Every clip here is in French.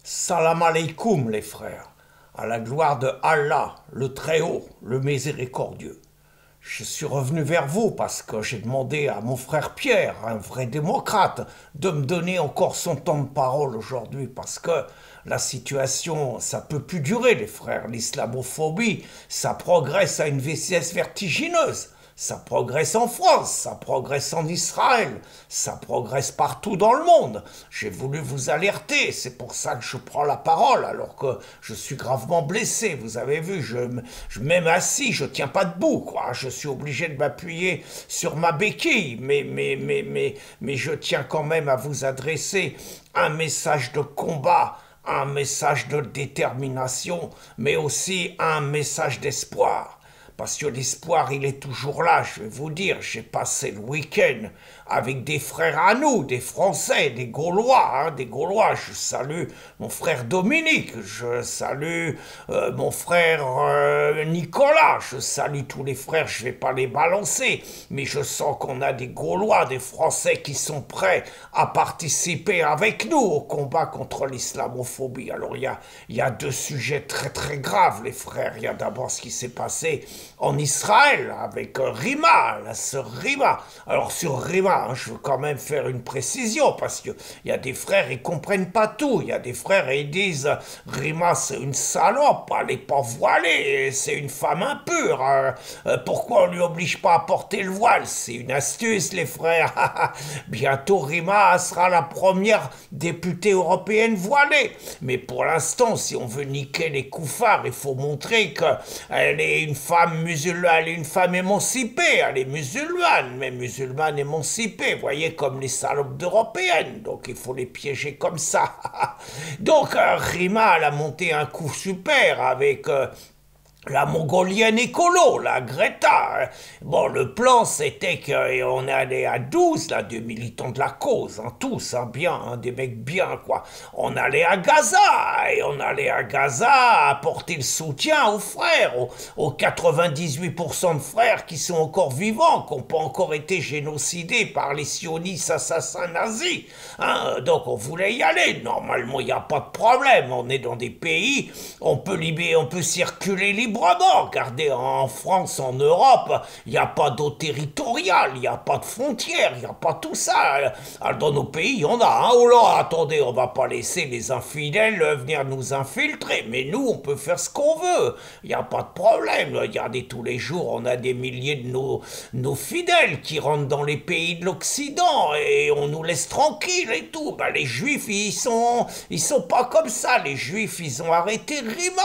Salam alaikum les frères, à la gloire de Allah, le Très-Haut, le Miséricordieux. Je suis revenu vers vous parce que j'ai demandé à mon frère Pierre, un vrai démocrate, de me donner encore son temps de parole aujourd'hui parce que la situation, ça peut plus durer les frères. L'islamophobie, ça progresse à une vitesse vertigineuse. Ça progresse en France, ça progresse en Israël, ça progresse partout dans le monde. J'ai voulu vous alerter, c'est pour ça que je prends la parole alors que je suis gravement blessé. Vous avez vu, même assis, je tiens pas debout, quoi. Je suis obligé de m'appuyer sur ma béquille, mais je tiens quand même à vous adresser un message de combat, un message de détermination, mais aussi un message d'espoir. Parce que l'espoir, il est toujours là, je vais vous dire. J'ai passé le week-end avec des frères à nous, des Français, des Gaulois, des Gaulois. Je salue mon frère Dominique, je salue mon frère Nicolas, je salue tous les frères, je ne vais pas les balancer, mais je sens qu'on a des Gaulois, des Français qui sont prêts à participer avec nous au combat contre l'islamophobie. Alors il y a deux sujets très très graves, les frères. Il y a d'abord ce qui s'est passé en Israël avec Rima, la sœur Rima. Alors sur Rima, je veux quand même faire une précision parce qu'il y a des frères, ils comprennent pas tout. Il y a des frères, ils disent Rima, c'est une salope, elle n'est pas voilée, c'est une femme impure. Pourquoi on lui oblige pas à porter le voile? C'est une astuce, les frères. Bientôt, Rima sera la première députée européenne voilée. Mais pour l'instant, si on veut niquer les koufars, il faut montrer qu'elle est une femme musulmane, elle est une femme émancipée, elle est musulmane, mais musulmane émancipée, vous voyez, comme les salopes d'européennes, donc il faut les piéger comme ça. Donc Rima, elle a monté un coup super avec la mongolienne écolo, la Greta. Bon, le plan, c'était qu'on allait à 12, là, des militants de la cause, tous, bien, des mecs bien, quoi. On allait à Gaza, et on allait à Gaza apporter le soutien aux frères, aux 98% de frères qui sont encore vivants, qui n'ont pas encore été génocidés par les sionistes assassins nazis. Donc, on voulait y aller. Normalement, il n'y a pas de problème. On est dans des pays, on peut circuler librement. Regardez, en France, en Europe, il n'y a pas d'eau territoriale, il n'y a pas de frontières, il n'y a pas tout ça. Dans nos pays, il y en a. Oh là, attendez, on va pas laisser les infidèles venir nous infiltrer. Mais nous, on peut faire ce qu'on veut. Il n'y a pas de problème. Regardez, tous les jours, on a des milliers de nos fidèles qui rentrent dans les pays de l'Occident et on nous laisse tranquilles et tout. Les Juifs, ils sont pas comme ça. Les Juifs, ils ont arrêté Rima.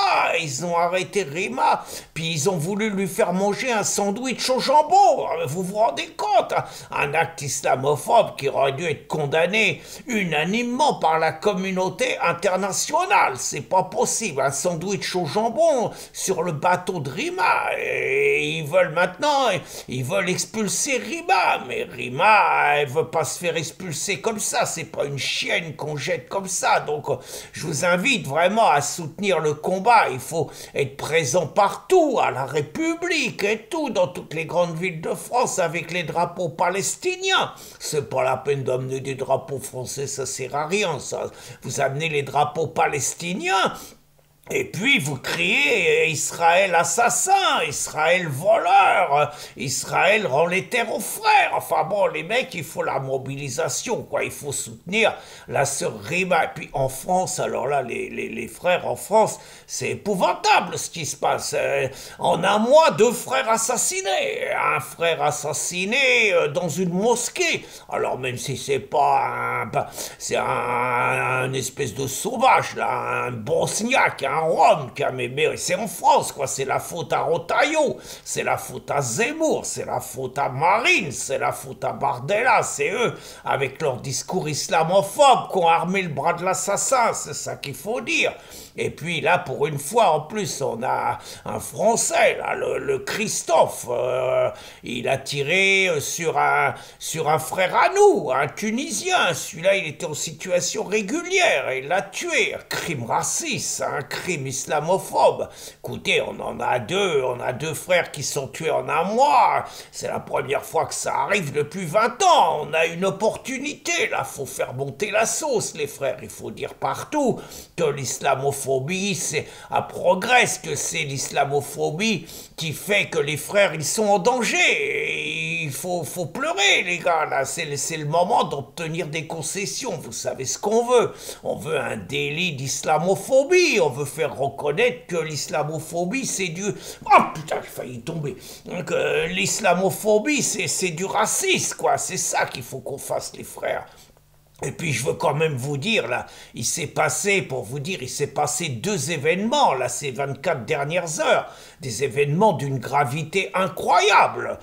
Puis ils ont voulu lui faire manger un sandwich au jambon. Vous vous rendez compte? Un acte islamophobe qui aurait dû être condamné unanimement par la communauté internationale. C'est pas possible. Un sandwich au jambon sur le bateau de Rima. Et ils veulent expulser Rima. Mais Rima, elle veut pas se faire expulser comme ça. C'est pas une chienne qu'on jette comme ça. Donc, je vous invite vraiment à soutenir le combat. Il faut être présent partout, à la République et tout, dans toutes les grandes villes de France avec les drapeaux palestiniens. C'est pas la peine d'amener des drapeaux français, ça sert à rien, ça. Vous amenez les drapeaux palestiniens, et puis vous criez Israël assassin, Israël voleur, Israël rend les terres aux frères. Enfin bon, les mecs, il faut la mobilisation, quoi. Il faut soutenir la sœur Rima. Et puis en France, alors là, les frères en France, c'est épouvantable ce qui se passe. En un mois, 2 frères assassinés. Un frère assassiné dans une mosquée. Alors même si c'est pas c'est un espèce de sauvage, là, un bosniaque, Rome, mais c'est en France, quoi. C'est la faute à Rotaillot, c'est la faute à Zemmour, c'est la faute à Marine, c'est la faute à Bardella, c'est eux, avec leur discours islamophobe, qui ont armé le bras de l'assassin, c'est ça qu'il faut dire. Et puis là, pour une fois, en plus, on a un Français, là, le Christophe, il a tiré sur un frère à nous, un Tunisien. Celui-là, il était en situation régulière, et il l'a tué. Un crime raciste, un crime crime islamophobe. Écoutez, on a deux frères qui sont tués en un mois. C'est la première fois que ça arrive depuis 20 ans. On a une opportunité, là. Faut faire monter la sauce, les frères. Il faut dire partout que l'islamophobie progresse, que c'est l'islamophobie qui fait que les frères, ils sont en danger. Et il faut pleurer, les gars, là. C'est le moment d'obtenir des concessions. Vous savez ce qu'on veut. On veut un délit d'islamophobie. On veut faire reconnaître que l'islamophobie, c'est du... Oh putain, j'ai failli tomber. Donc, l'islamophobie, c'est du racisme, quoi. C'est ça qu'il faut qu'on fasse, les frères. Et puis je veux quand même vous dire, là, il s'est passé 2 événements, là, ces 24 dernières heures, des événements d'une gravité incroyable,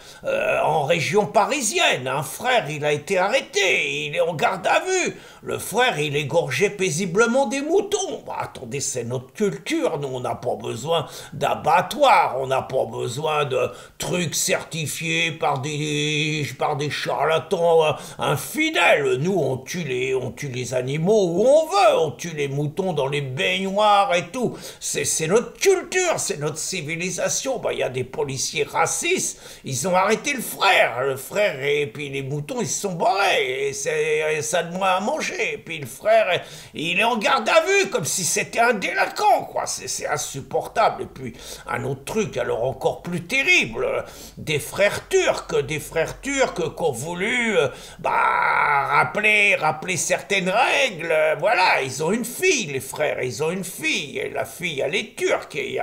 en région parisienne. Un frère, il a été arrêté, il est en garde à vue. Le frère, il égorgeait paisiblement des moutons. Bah, attendez, c'est notre culture, nous, on n'a pas besoin d'abattoirs, on n'a pas besoin de trucs certifiés par des charlatans infidèles. Nous, on tue les animaux où on veut, on tue les moutons dans les baignoires et tout. C'est notre culture, c'est notre civilisation. Bah, y a des policiers racistes, ils ont arrêté le frère, et puis les moutons, ils se sont barrés, et ça de moins à manger. Et puis le frère, il est en garde à vue, comme si c'était un délinquant, quoi. C'est insupportable. Et puis, un autre truc, alors encore plus terrible, des frères turcs qui ont voulu, rappeler certaines règles. Voilà, ils ont une fille, les frères, ils ont une fille, et la fille, elle est turque, et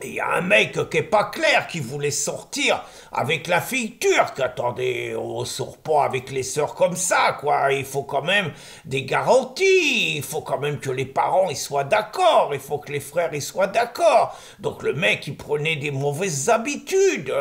il y a un mec qui est pas clair, qui voulait sortir avec la fille turque. Attendez, on sort pas avec les sœurs comme ça, quoi. Il faut quand même des garanties. Il faut quand même que les parents, ils soient d'accord. Il faut que les frères, ils soient d'accord. Donc le mec, il prenait des mauvaises habitudes.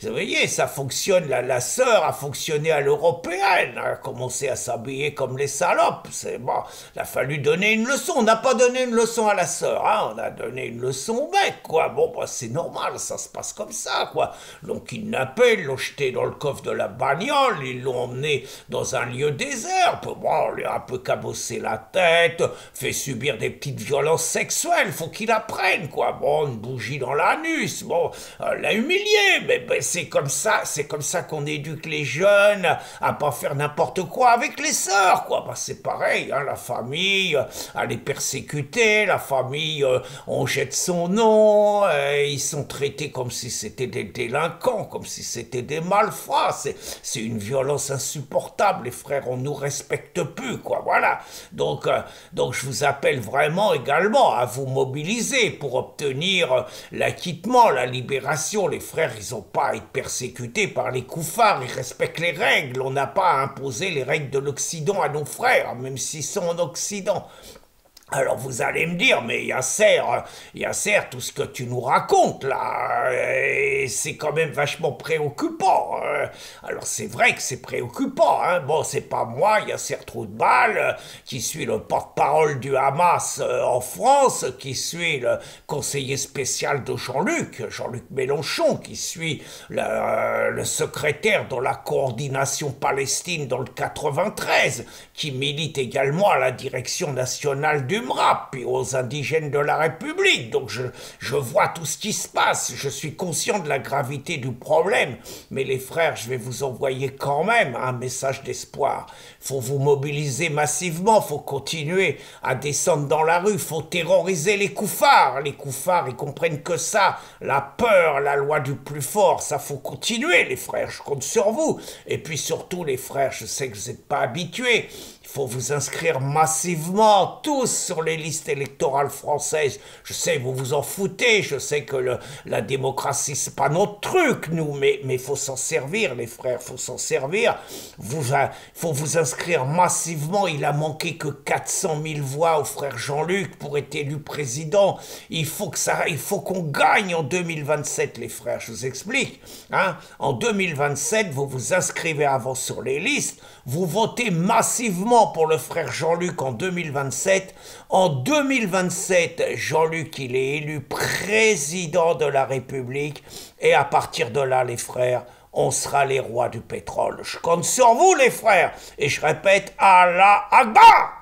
Vous voyez, ça fonctionne. La sœur a fonctionné à l'européenne. Elle a commencé à s'habiller comme les salopes. C'est bon. Il a fallu donner une leçon. On n'a pas donné une leçon à la sœur, hein. On a donné une leçon au mec, quoi. Bon, bah, c'est normal, ça se passe comme ça, quoi. L'ont kidnappé, l'ont jeté dans le coffre de la bagnole, ils l'ont emmené dans un lieu désert. Bon, on lui a un peu cabossé la tête, fait subir des petites violences sexuelles, faut qu'il apprenne, quoi. Bon, une bougie dans l'anus, bon, l'a humilié, mais c'est comme ça qu'on éduque les jeunes à pas faire n'importe quoi avec les sœurs, quoi. Bah, c'est pareil, hein, la famille, elle est persécutée, la famille, on jette son nom, ils sont traités comme si c'était des délinquants, comme si c'était des malfrats. C'est une violence insupportable, les frères, on nous respecte plus, quoi, voilà. Donc je vous appelle vraiment également à vous mobiliser pour obtenir l'acquittement, la libération. Les frères, ils n'ont pas à être persécutés par les koufars, ils respectent les règles, on n'a pas à imposer les règles de l'Occident à nos frères, même s'ils sont en Occident. Alors vous allez me dire, mais Yasser, tout ce que tu nous racontes là, c'est quand même vachement préoccupant. Alors c'est vrai que c'est préoccupant, hein. Bon, c'est pas moi, Yasser Troudbal, qui suis le porte-parole du Hamas en France, qui suis le conseiller spécial de Jean-Luc Mélenchon, qui suis le secrétaire dans la coordination Palestine dans le 93, qui milite également à la direction nationale du MRAP et aux indigènes de la République. Donc je vois tout ce qui se passe, je suis conscient de la gravité du problème, mais les frères, je vais vous envoyer quand même un message d'espoir. Faut vous mobiliser massivement, faut continuer à descendre dans la rue, faut terroriser les koufars. Les koufars, ils comprennent que ça, la peur, la loi du plus fort, ça faut continuer, les frères, je compte sur vous. Et puis surtout, les frères, je sais que vous n'êtes pas habitués, il faut vous inscrire massivement, tous, sur les listes électorales françaises. Je sais, vous vous en foutez, je sais que la démocratie, c'est pas notre truc, nous, mais il faut s'en servir, les frères, faut s'en servir. Faut vous inscrire massivement, il a manqué que 400 000 voix au frère Jean-Luc pour être élu président. Il faut qu'on gagne en 2027, les frères, je vous explique. Hein? En 2027, vous vous inscrivez avant sur les listes, vous votez massivement pour le frère Jean-Luc en 2027. En 2027, Jean-Luc, il est élu président de la République. Et à partir de là, les frères, on sera les rois du pétrole. Je compte sur vous, les frères. Et je répète, Allah Akbar!